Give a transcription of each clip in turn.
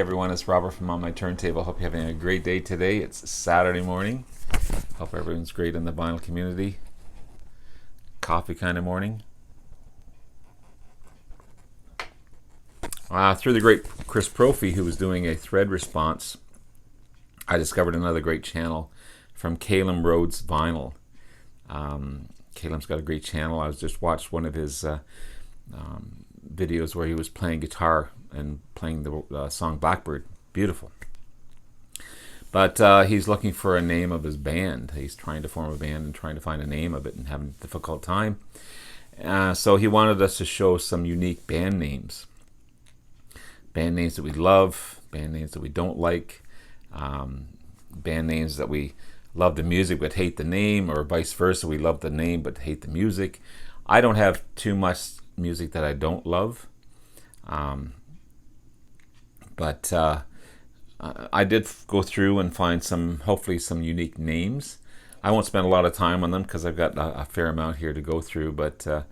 everyone, it's Robert from On My Turntable. Hope you're having a great day today. It's Saturday morning. Hope everyone's great in the vinyl community. Coffee kind of morning. Through the great Chris Profi, who was doing a thread response, I discovered another great channel from Callum Rhodes Vinyl. Callum's got a great channel. I was just watched one of his videos where he was playing guitar and playing the song Blackbird. Beautiful. But he's looking for a name of his band. He's trying to form a band and trying to find a name of it and having a difficult time. So he wanted us to show some unique band names. Band names that we love, band names that we don't like, band names that we love the music but hate the name, or vice versa, we love the name but hate the music. I don't have too much music that I don't love. But I did go through and find hopefully some unique names. I won't spend a lot of time on them because I've got a fair amount here to go through. But check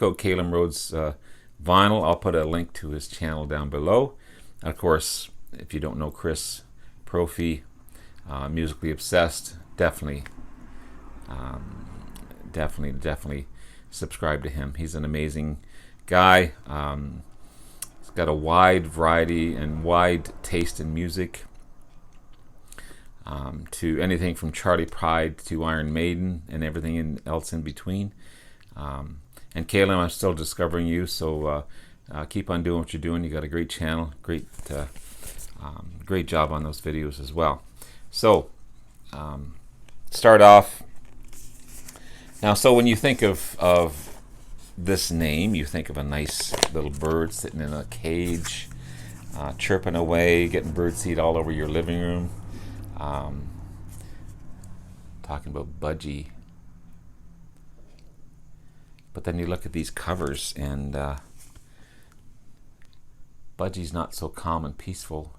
out Callum Rhodes Vinyl. I'll put a link to his channel down below. And of course, if you don't know Chris Profi, Musically Obsessed, definitely subscribe to him. He's an amazing guy. He's got a wide variety and wide taste in music, to anything from Charlie Pride to Iron Maiden and everything else in between. And Callum, I'm still discovering you, so keep on doing what you're doing. You got a great channel, great job on those videos as well. So start off now. So when you think of this name, you think of a nice little bird sitting in a cage, chirping away, getting birdseed all over your living room. Talking about Budgie. But then you look at these covers, and Budgie's not so calm and peaceful.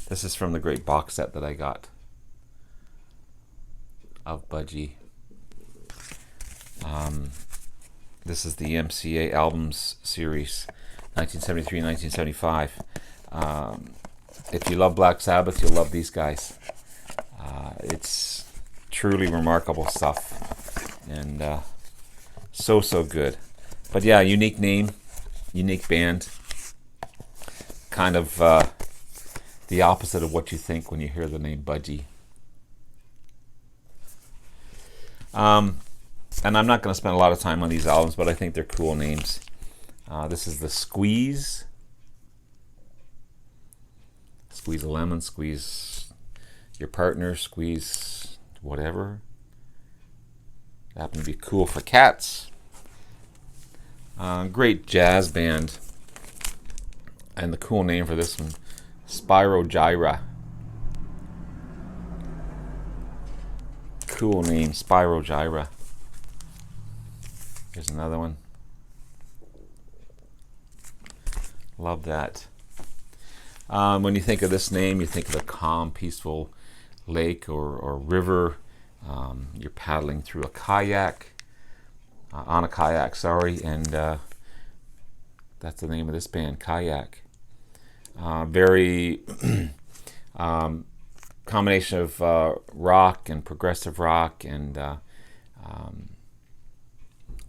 This is from the great box set that I got of Budgie. This is the MCA Albums Series, 1973-1975. If you love Black Sabbath, you'll love these guys. It's truly remarkable stuff, and so good. But yeah, unique name, unique band, kind of the opposite of what you think when you hear the name Budgie. And I'm not going to spend a lot of time on these albums, but I think they're cool names. This is the Squeeze. Squeeze a lemon, squeeze your partner, squeeze whatever. Happen to be cool for cats. Great jazz band. And the cool name for this one, Spyro Gyra. Cool name, Spyro Gyra. Here's another one. Love that. When you think of this name, you think of a calm, peaceful lake or river. You're paddling through a kayak, on a kayak, and that's the name of this band, Kayak. Very combination of rock and progressive rock, and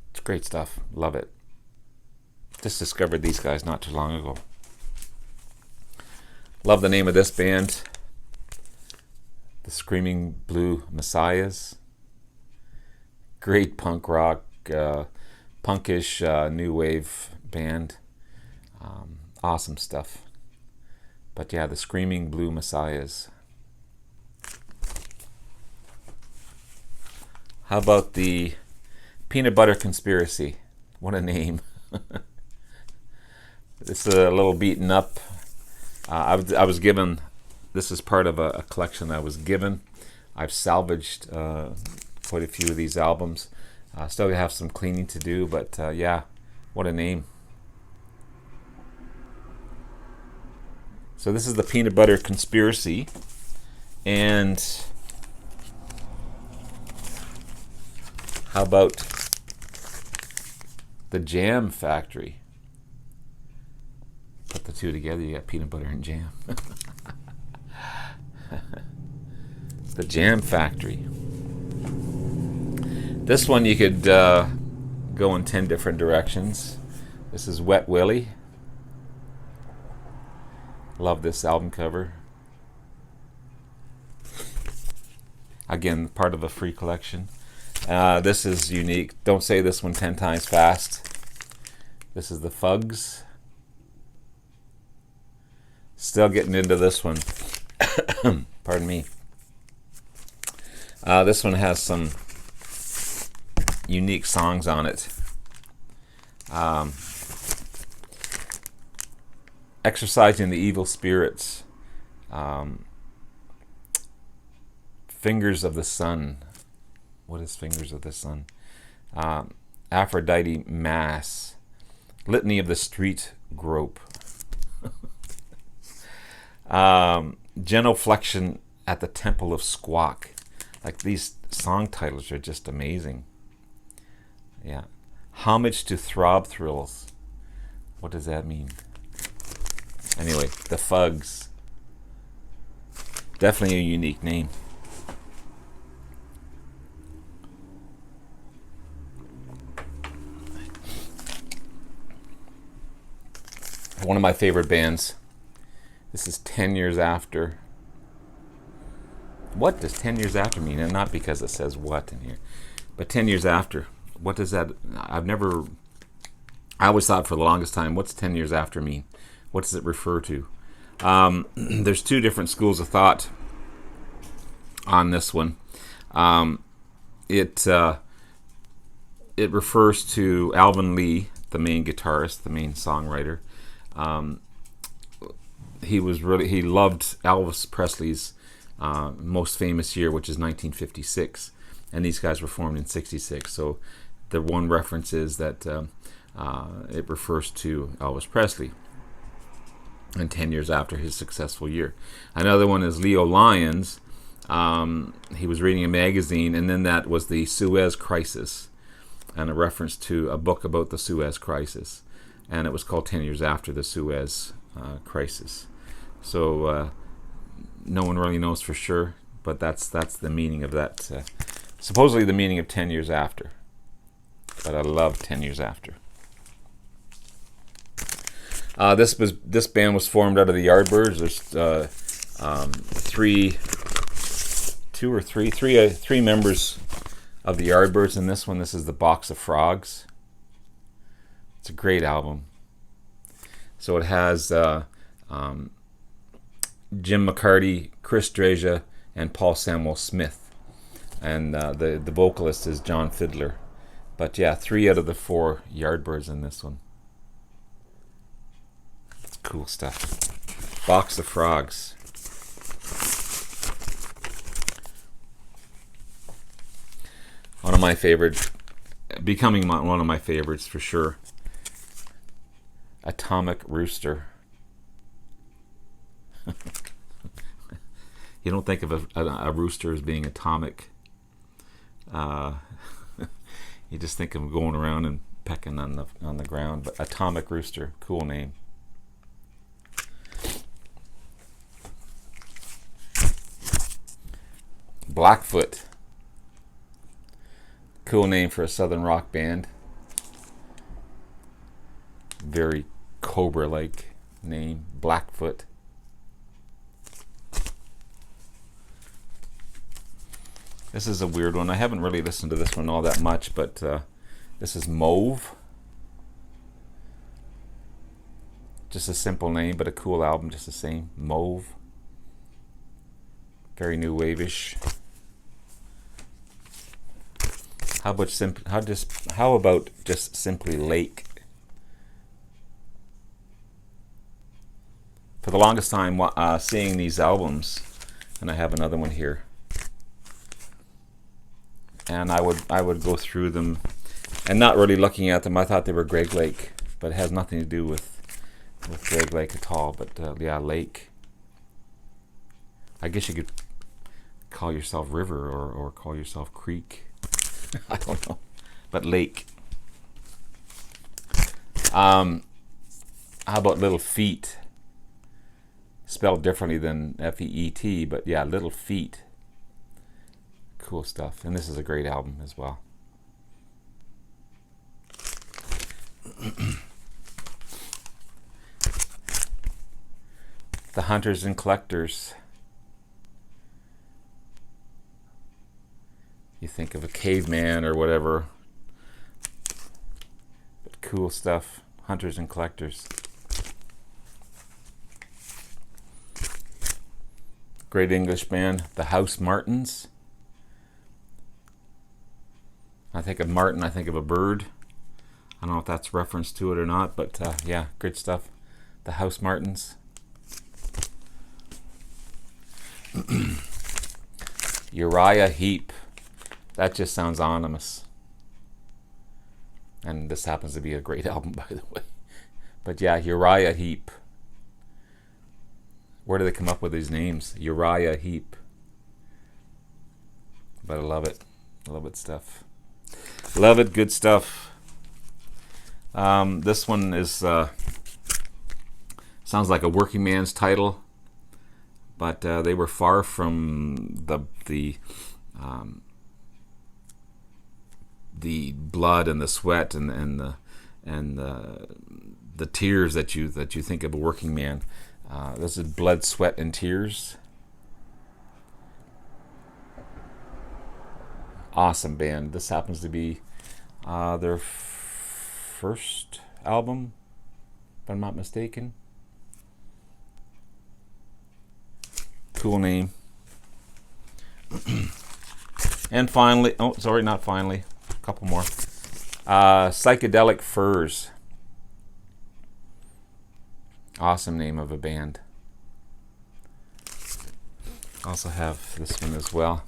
it's great stuff. Love it. Just discovered these guys not too long ago. Love the name of this band, the Screaming Blue Messiahs. Great punk rock, punkish new wave band. Awesome stuff. But yeah, the Screaming Blue Messiahs. How about the Peanut Butter Conspiracy? What a name. It's a little beaten up. I was given, this is part of a collection I was given. I've salvaged quite a few of these albums. Still have some cleaning to do, but yeah, what a name. So this is the Peanut Butter Conspiracy, and how about the Jam Factory? Put the two together, you got peanut butter and jam. The Jam Factory. This one you could go in 10 different directions. This is Wet Willie. Love this album cover. Again, part of a free collection. This is unique. Don't say this one 10 times fast. This is the Fugs. Still getting into this one. Pardon me. This one has some unique songs on it. Exorcising the Evil Spirits. Fingers of the Sun. What is Fingers of the Sun? Aphrodite Mass. Litany of the Street Grope. Genuflection at the Temple of Squawk. Like, these song titles are just amazing. Yeah. Homage to Throb Thrills. What does that mean? Anyway, the Fugs. Definitely a unique name. One of my favorite bands. This is 10 Years After. What does 10 years after mean? And not because it says what in here. But 10 years after. What does that... I always thought for the longest time, what's 10 years after mean? What does it refer to? There's two different schools of thought on this one. It refers to Alvin Lee, the main guitarist, the main songwriter. He loved Elvis Presley's most famous year, which is 1956, and these guys were formed in 66. So the one reference is that it refers to Elvis Presley and 10 years after his successful year. Another one is Leo Lyons. He was reading a magazine, and then that was the Suez Crisis, and a reference to a book about the Suez Crisis, and it was called 10 Years After the Suez Crisis. So no one really knows for sure, but that's the meaning of that. Supposedly the meaning of 10 years after. But I love 10 Years After. This band was formed out of the Yardbirds. There's three members of the Yardbirds in this one. This is the Box of Frogs. It's a great album. So it has Jim McCarty, Chris Dreja, and Paul Samuel Smith, and the vocalist is John Fiddler. But yeah, 3 out of the 4 Yardbirds in this one. It's cool stuff. Box of Frogs. One of my favorites, becoming one of my favorites for sure. Atomic Rooster. You don't think of a rooster as being atomic. You just think of him going around and pecking on the ground. But Atomic Rooster, cool name. Blackfoot, cool name for a southern rock band. Very Cobra-like name, Blackfoot. This is a weird one. I haven't really listened to this one all that much, but this is Mauve. Just a simple name, but a cool album just the same. Mauve. Very new wave-ish. How about just simply Lake? For the longest time, seeing these albums, and I have another one here, and I would go through them and not really looking at them. I thought they were Greg Lake, but it has nothing to do with Greg Lake at all. But yeah, Lake. I guess you could call yourself River or call yourself Creek. I don't know, but Lake. How about Little Feet? Spelled differently than F-E-E-T, but yeah, Little Feet. Cool stuff. And this is a great album as well. The Hunters and Collectors. You think of a caveman or whatever. But cool stuff. Hunters and Collectors. Great English band. The House Martins. I think of Martin, I think of a bird. I don't know if that's reference to it or not, but yeah, good stuff. The House Martins. Uriah Heap. That just sounds ominous. And this happens to be a great album, by the way. But yeah, Uriah Heap. Where do they come up with these names? Uriah Heap. But I love it. I love it stuff. Love it, good stuff. This one is sounds like a working man's title, but they were far from the blood and the sweat and the tears that you think of a working man. This is Blood, Sweat, and Tears. Awesome band. This happens to be their first album, if I'm not mistaken. Cool name. And finally, oh, sorry, not finally, a couple more. Psychedelic Furs. Awesome name of a band. Also have this one as well.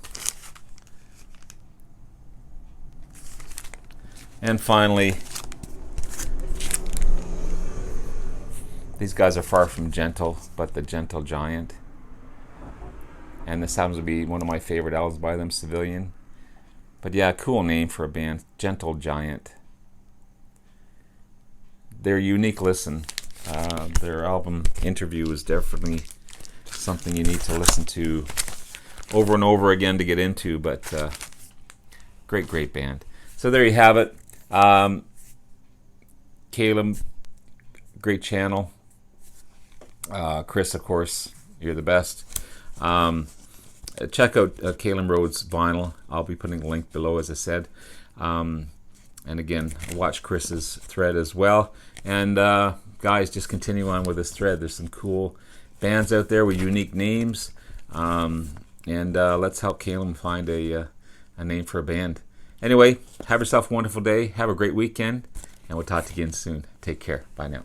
And finally, these guys are far from gentle, but the Gentle Giant. And this happens to be one of my favorite albums by them, Civilian. But yeah, cool name for a band, Gentle Giant. Their unique listen. Their album Interview is definitely something you need to listen to over and over again to get into, but great band. So there you have it. Callum, great channel. Chris, of course, you're the best. Check out Callum Rhodes vinyl. I'll be putting a link below, as I said. And again, watch Chris's thread as well. And guys, just continue on with this thread. There's some cool bands out there with unique names. And let's help Callum find a name for a band. Anyway, have yourself a wonderful day. Have a great weekend. And we'll talk to you again soon. Take care. Bye now.